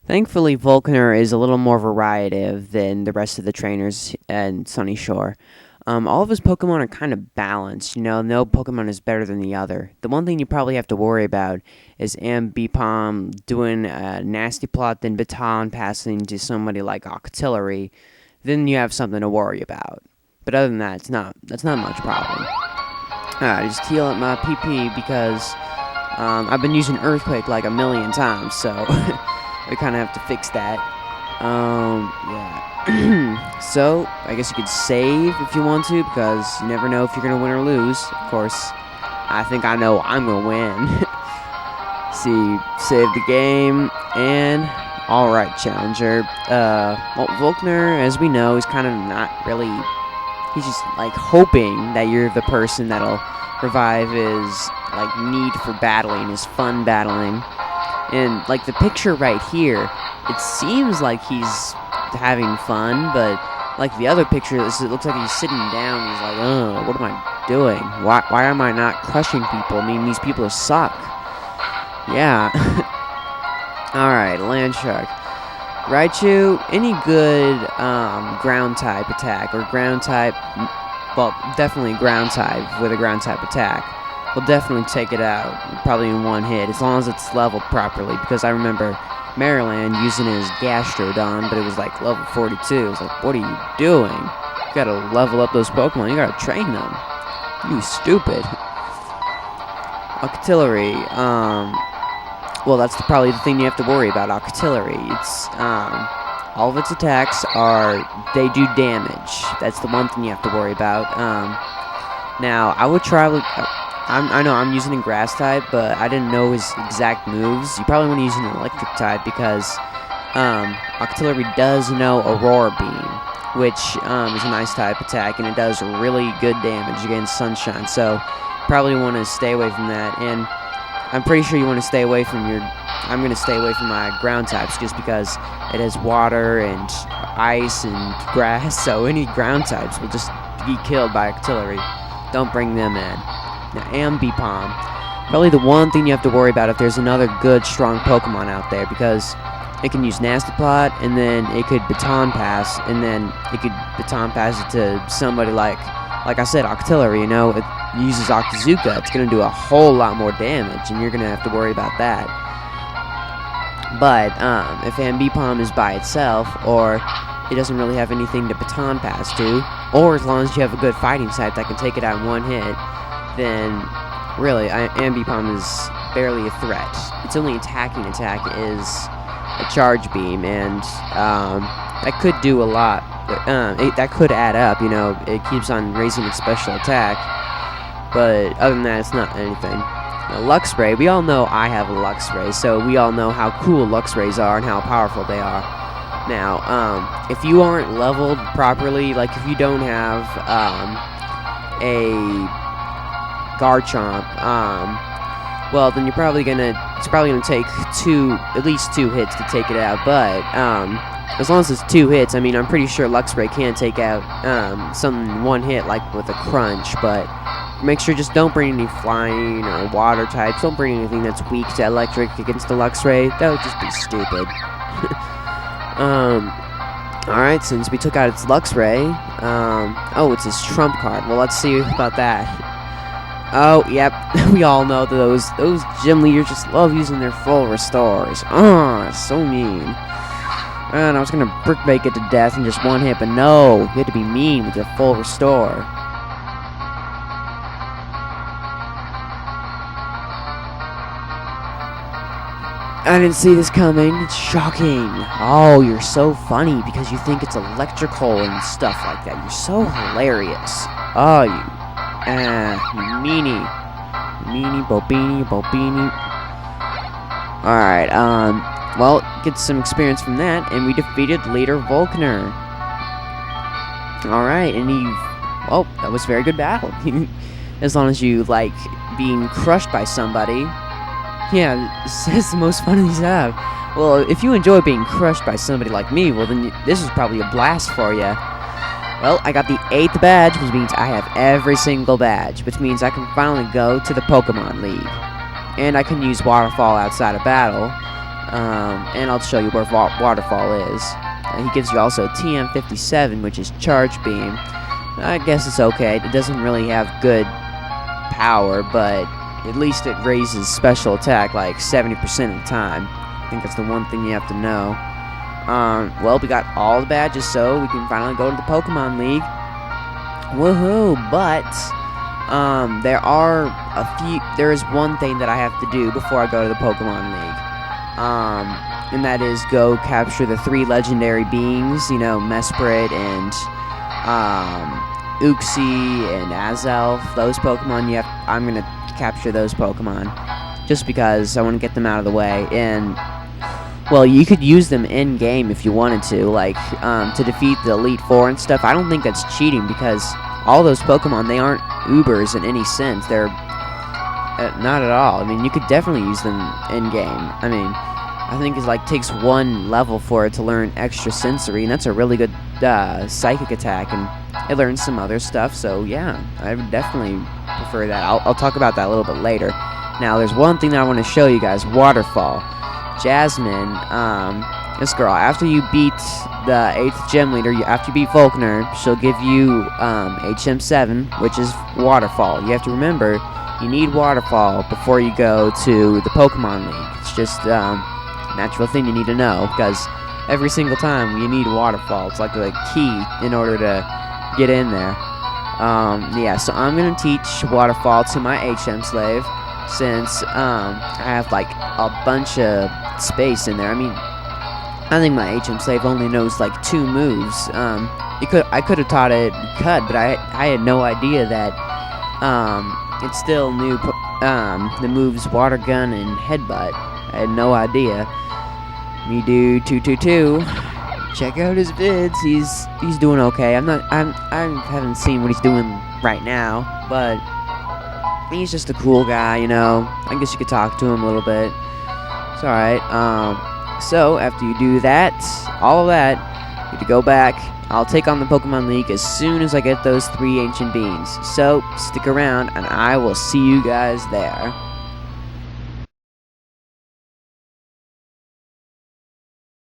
Thankfully, Volkner is a little more variative than the rest of the trainers in Sunyshore. All of his Pokemon are kind of balanced. No Pokemon is better than the other. The one thing you probably have to worry about is Ambipom doing a nasty plot, then baton passing to somebody like Octillery. Then you have something to worry about. But other than that, that's not much problem. I just heal up my PP because I've been using Earthquake like a million times, so we kind of have to fix that. Yeah. So, I guess you could save if you want to, because you never know if you're going to win or lose. Of course, I think I know I'm going to win. See, save the game, and alright, Challenger. Well, Volkner, as we know, is kind of not really... He's just, like, hoping that you're the person that'll revive his, like, need for battling, his fun battling. And, like, the picture right here, it seems like he's having fun, but, like, the other picture, it looks like he's sitting down, he's like, oh, what am I doing? Why am I not crushing people? I mean, these people suck. Yeah. Alright, Land Shark. Raichu, any good ground type attack, or ground type, well, definitely ground type with a ground type attack, will definitely take it out, probably in one hit, as long as it's leveled properly, because I remember Maryland using his Gastrodon, but it was like level 42. It was like, what are you doing? You gotta level up those Pokemon, you gotta train them. You stupid. Octillery, well, that's probably the thing you have to worry about, Octillery. It's, all of its attacks they do damage. That's the one thing you have to worry about. Now, I would try, I know I'm using a grass type, but I didn't know his exact moves. You probably want to use an electric type, because, Octillery does know Aurora Beam, which, is a nice type attack, and it does really good damage against Sunshine, so, probably want to stay away from that, and I'm pretty sure you want to stay away from I'm going to stay away from my ground types just because it has water and ice and grass, so any ground types will just be killed by Octillery. Don't bring them in. Now, Ambipom. Probably the one thing you have to worry about if there's another good, strong Pokemon out there, because it can use Nasty Plot, and then it could Baton Pass, and then it could Baton Pass it to somebody like I said, Octillery, it uses Octazooka, it's going to do a whole lot more damage, and you're going to have to worry about that. But, if Ambipom is by itself, or it doesn't really have anything to baton pass to, or as long as you have a good fighting type that can take it out in one hit, then, really, Ambipom is barely a threat. Its only attacking attack is a Charge Beam, and, that could do a lot. That could add up, it keeps on raising its special attack, but other than that, it's not anything. Now, Luxray, we all know I have a Luxray, so we all know how cool Luxrays are and how powerful they are. Now, if you aren't leveled properly, like if you don't have, a Garchomp, well, then it's probably gonna take at least two hits to take it out, but, as long as it's two hits, I mean, I'm pretty sure Luxray can take out, something in one hit, like with a Crunch, but make sure just don't bring any flying or water types, don't bring anything that's weak to electric against the Luxray, that would just be stupid. Alright, since we took out its Luxray, oh, it's his trump card, well, let's see about that. Oh, yep, we all know that those gym leaders just love using their full restores. Oh, so mean. And I was gonna brick bake it to death in just one hit, but no, you had to be mean with your full restore. I didn't see this coming. It's shocking. Oh, you're so funny because you think it's electrical and stuff like that. You're so hilarious. Oh, you meanie. Meanie, bobini. Alright, well, get some experience from that, and we defeated Leader Volkner. Alright, and well, that was a very good battle. As long as you like being crushed by somebody. Yeah, it's the most fun these have. Well, if you enjoy being crushed by somebody like me, well then this is probably a blast for you. Well, I got the 8th badge, which means I have every single badge, which means I can finally go to the Pokemon League. And I can use Waterfall outside of battle, And I'll show you where waterfall is. He gives you also TM57, which is charge beam. I guess it's okay. It doesn't really have good power, but at least it raises special attack like 70% of the time. I think that's the one thing you have to know. Well, we got all the badges, so we can finally go to the Pokemon League. Woohoo! But there is one thing that I have to do before I go to the Pokemon League. And that is go capture the 3 legendary beings, you know, Mesprit and Uxie and Azelf. Those Pokemon, I'm gonna capture those Pokemon just because I want to get them out of the way. And well, you could use them in game if you wanted to, like to defeat the Elite Four and stuff. I don't think that's cheating because all those Pokemon, they aren't Ubers in any sense. They're not at all. I mean, you could definitely use them in game. I mean, I think it takes 1 level for it to learn extra sensory, and that's a really good psychic attack, and it learns some other stuff. So yeah, I would definitely prefer that. I'll talk about that a little bit later. Now, there's one thing that I want to show you guys: waterfall. Jasmine, this girl, after you beat the 8th gym leader, after you beat Volkner, she'll give you HM7, which is waterfall. You have to remember, you need waterfall before you go to the Pokemon League. It's just a natural thing you need to know, because every single time you need waterfall. It's like the key in order to get in there. Yeah, so I'm going to teach waterfall to my HM slave, since I have like a bunch of space in there. I mean, I think my HM slave only knows like 2 moves. I could have taught it cut, but I had no idea that it still knew the moves water gun and headbutt. I had no idea. Me do 222. Check out his vids. He's doing okay. I haven't seen what he's doing right now, but he's just a cool guy, you know. I guess you could talk to him a little bit. It's alright. So, after you do that, all of that, you have to go back. I'll take on the Pokemon League as soon as I get those 3 ancient beans. So, stick around, and I will see you guys there.